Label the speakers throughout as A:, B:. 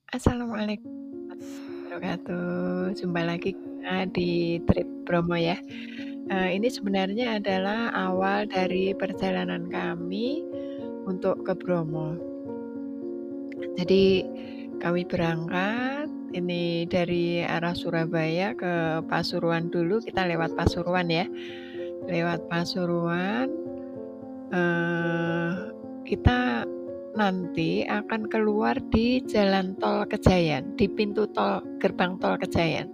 A: Assalamualaikum warahmatullahi wabarakatuh. Jumpa lagi kita di trip Bromo ya. Ini sebenarnya adalah awal dari perjalanan kami untuk ke Bromo. Jadi kami berangkat ini dari arah Surabaya ke Pasuruan dulu, kita lewat Pasuruan ya. Lewat Pasuruan, eee, kita nanti akan keluar di jalan tol Kejayan, di pintu tol gerbang tol Kejayan.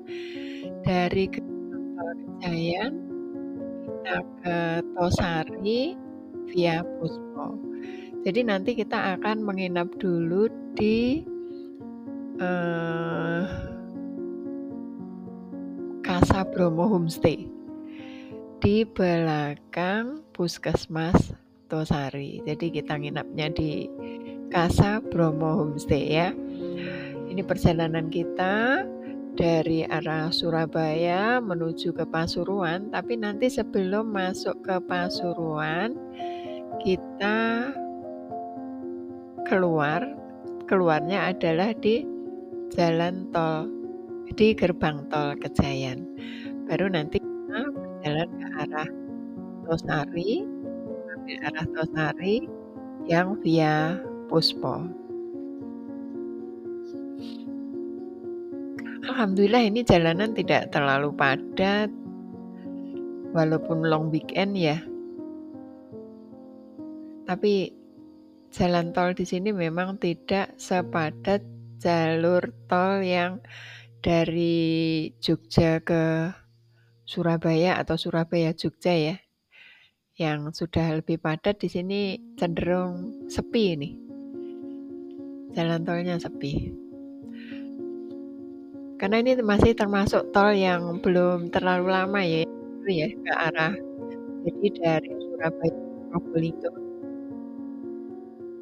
A: Dari gerbang tol Kejayan kita ke Tosari via Puspo. Jadi nanti kita akan menginap dulu di eee, Casa Bromo Homestay di belakang Puskesmas Tosari. Jadi kita nginapnya di Casa Bromo Homestay ya. Ini perjalanan kita dari arah Surabaya menuju ke Pasuruan, tapi nanti sebelum masuk ke Pasuruan kita keluarnya adalah di jalan tol, di gerbang tol Kejayan. Baru nanti kita berjalan ke arah Tosari, mengambil arah Tosari yang via Puspo. Alhamdulillah ini jalanan tidak terlalu padat, walaupun long weekend ya. Tapi jalan tol di sini memang tidak sepadat jalur tol yang dari Jogja ke Surabaya atau Surabaya Jogja ya. Yang sudah lebih padat di sini cenderung sepi ini. Jalan tolnya sepi. Karena ini masih termasuk tol yang belum terlalu lama ya, itu ya ke arah. Jadi dari Surabaya ke Probolinggo.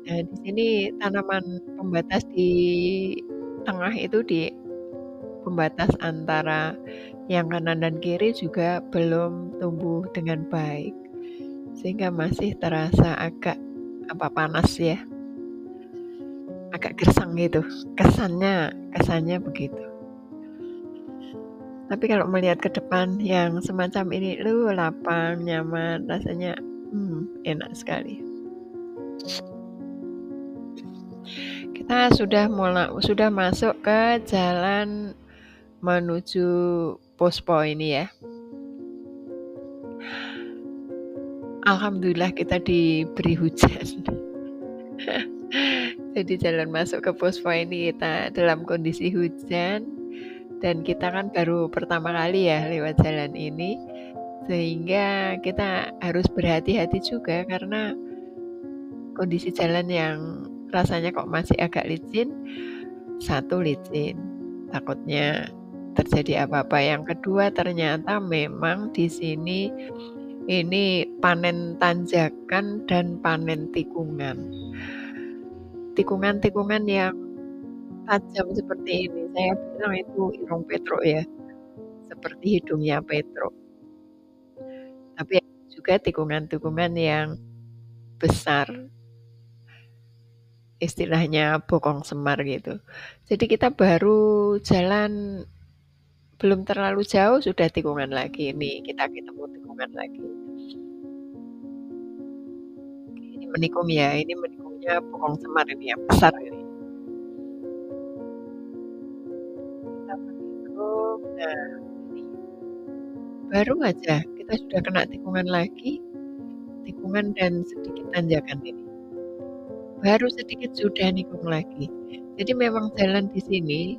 A: Nah, di sini tanaman pembatas di tengah itu di pembatas antara yang kanan dan kiri juga belum tumbuh dengan baik. Sehingga masih terasa agak panas ya. Agak gersang gitu. Kesannya begitu. Tapi kalau melihat ke depan yang semacam ini, lapang, nyaman, rasanya enak sekali. Kita sudah masuk ke jalan menuju Puspo ini ya. Alhamdulillah kita diberi hujan. Jadi jalan masuk ke Puspo ini kita dalam kondisi hujan. Dan kita kan baru pertama kali ya lewat jalan ini. Sehingga kita harus berhati-hati juga karena kondisi jalan yang rasanya kok masih agak licin. Satu, licin, takutnya terjadi apa-apa. Yang kedua, ternyata memang di sini ini panen tanjakan dan panen tikungan. Tikungan-tikungan yang tajam seperti ini, saya bilang itu irung petruk ya, seperti hidungnya petruk. Tapi juga tikungan-tikungan yang besar, istilahnya bokong semar gitu. Jadi kita baru jalan belum terlalu jauh sudah tikungan lagi. Nih kita ketemu tikungan lagi. Ini menikum ya, ini menikumnya bokong semar ini yang besar ini. Kita menikum, nah ini baru aja kita sudah kena tikungan lagi, tikungan dan sedikit tanjakan ini. Baru sedikit sudah nikung lagi. Jadi memang jalan di sini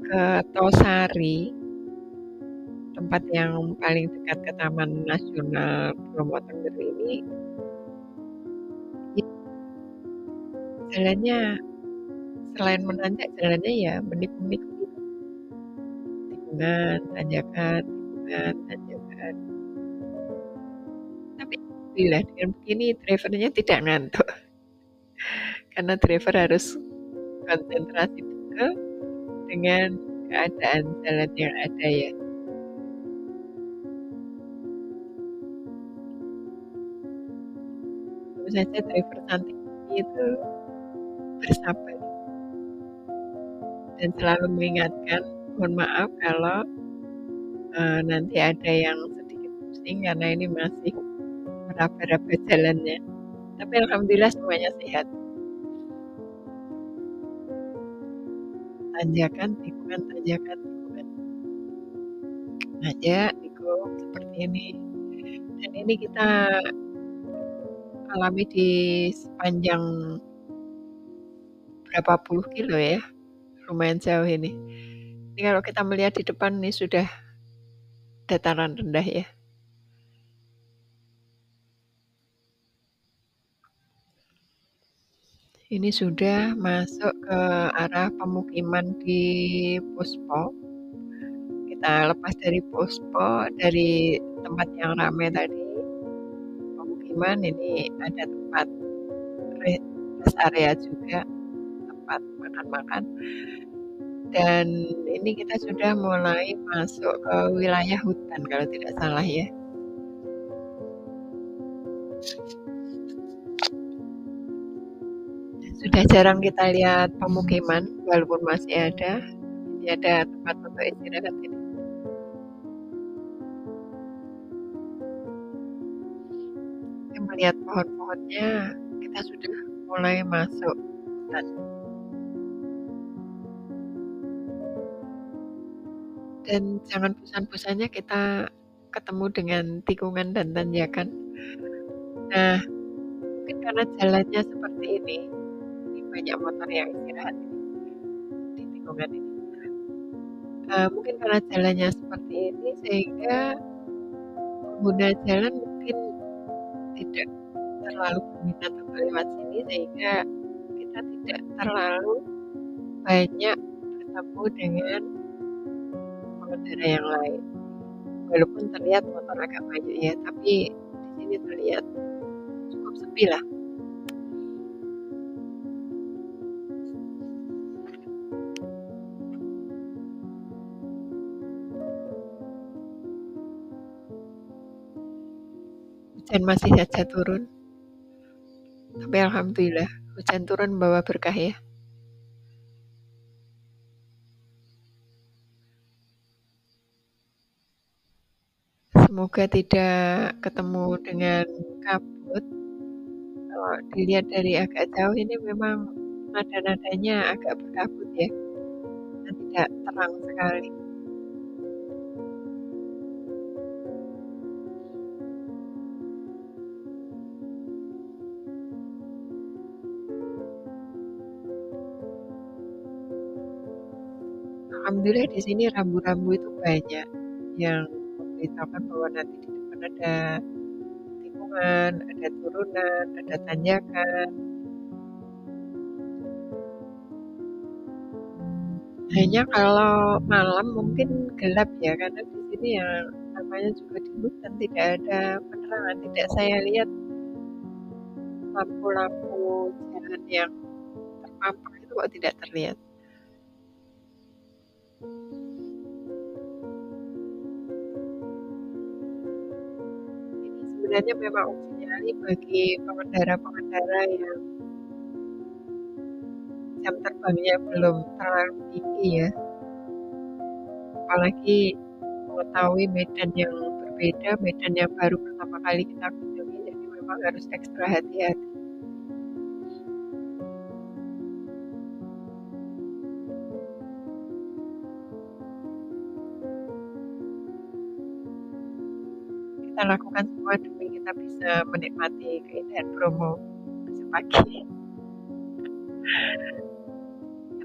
A: ke Tosari, tempat yang paling dekat ke Taman Nasional Bromo Tengger ini, jalannya selain menanjak, jalannya ya menikung-nikung gitu. Tikungan, tanjakan, tikungan, tanjakan. Tapi alhamdulillah dengan begini drivernya tidak ngantuk. Karena driver harus konsentrasi betul dengan keadaan jalan yang ada ya. Tentu saja driver cantik itu bersabar dan selalu mengingatkan, mohon maaf kalau, nanti ada yang sedikit pusing karena ini masih meraba-raba jalannya. Tapi alhamdulillah semuanya sehat. Tanjakan, tikungan, tanjakan, tikungan. Nanjak, tikung, seperti ini. Dan ini kita alami di sepanjang berapa puluh kilo ya, lumayan jauh ini. Ini kalau kita melihat di depan ini sudah dataran rendah ya. Ini sudah masuk ke arah pemukiman di Puspo. Kita lepas dari Puspo, dari tempat yang ramai tadi, pemukiman ini ada tempat rest area juga, tempat makan-makan. Dan ini kita sudah mulai masuk ke wilayah hutan kalau tidak salah ya. Sudah jarang kita lihat pemukiman, walaupun masih ada. Ini ada tempat untuk istirahat ini. Kita melihat pohon-pohonnya, kita sudah mulai masuk hutan. Dan jangan bosan-bosannya kita ketemu dengan tikungan dan tanjakan. Nah, mungkin karena jalannya seperti ini banyak motor yang istirahat di tikungan ini. Mungkin karena jalannya seperti ini sehingga pengguna jalan mungkin tidak terlalu berminat untuk lewat sini sehingga kita tidak terlalu banyak bertemu dengan pengendara yang lain. Walaupun terlihat motor agak banyak ya, tapi di sini terlihat cukup sepi lah. Hujan masih saja turun, tapi alhamdulillah hujan turun membawa berkah ya. Semoga tidak ketemu dengan kabut. Kalau dilihat dari agak jauh ini memang nada-nadanya agak berkabut ya, dan tidak terang sekali. Alhamdulillah di sini rambu-rambu itu banyak yang memberitahukan bahwa nanti di depan ada tikungan, ada turunan, ada tanjakan. Hanya kalau malam mungkin gelap ya, karena di sini yang namanya juga di hutan tidak ada penerangan, tidak saya lihat lampu-lampu jalan yang terpampang itu kok tidak terlihat. Ini sebenarnya memang uji nyali bagi pengendara-pengendara yang jam terbangnya belum terlalu tinggi ya, apalagi mengetahui medan yang berbeda, medan yang baru pertama kali kita kunjungi, jadi memang harus ekstra hati-hati. Kita lakukan semua demi kita bisa menikmati keindahan Bromo besok pagi.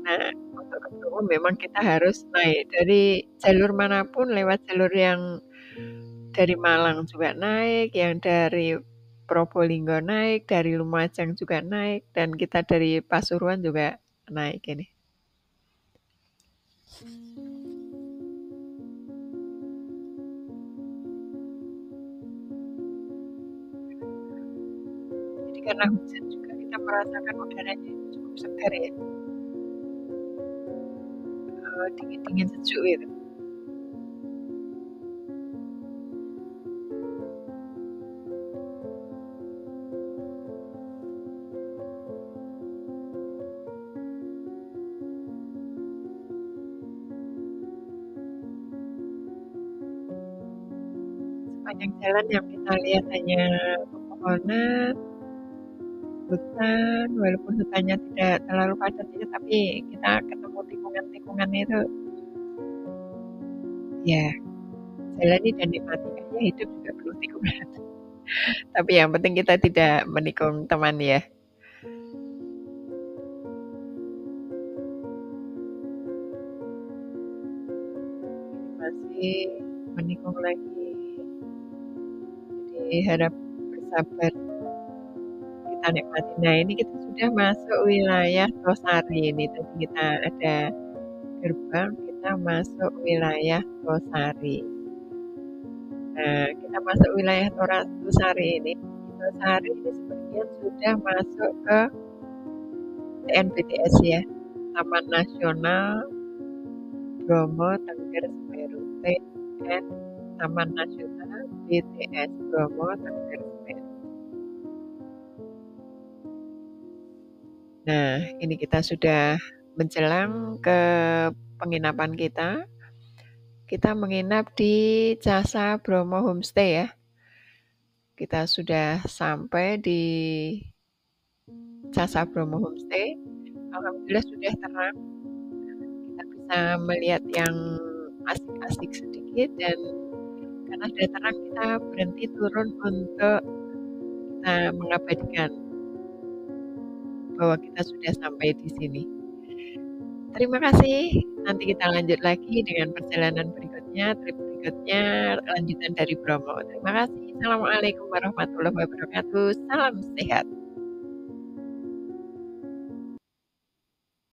A: Karena untuk ke Bromo memang kita harus naik dari jalur manapun, lewat jalur yang dari Malang juga naik, yang dari Probolinggo naik, dari Lumajang juga naik, dan kita dari Pasuruan juga naik ini. Jadi karena hujan juga kita merasakan udaranya cukup segar ya, dingin-dingin sejuk itu. sepanjang jalan yang kita lihat hanya pepohonan, hutan, walaupun hutannya tidak terlalu padat ya, tapi kita ketemu tikungan-tikungan itu, ya jalani dan nikmati. Kayaknya hidup juga perlu tikungan. Tapi yang penting kita tidak menikung teman ya. Masih menikung lagi. Jadi harap bersabar, kita nikmati. Nah ini kita sudah masuk wilayah Tosari ini. Tadi kita ada gerbang, kita masuk wilayah Tosari. Nah, kita masuk wilayah Tosari ini. Tosari ini sebagian sudah masuk ke TNBTS ya, Taman Nasional Bromo Tengger Semeru, TN Taman Nasional BTS Bromo Tengger Semeru. Nah, ini kita sudah menjelang ke penginapan kita. Kita menginap di Casa Bromo Homestay ya. Kita sudah sampai di Casa Bromo Homestay. Alhamdulillah sudah terang. Kita bisa melihat yang asik-asik sedikit dan karena sudah terang kita berhenti turun untuk kita mengabadikan bahwa kita sudah sampai di sini. Terima kasih. Nanti kita lanjut lagi dengan perjalanan berikutnya, trip berikutnya, lanjutan dari Bromo. Terima kasih. Assalamualaikum warahmatullahi wabarakatuh. Salam sehat.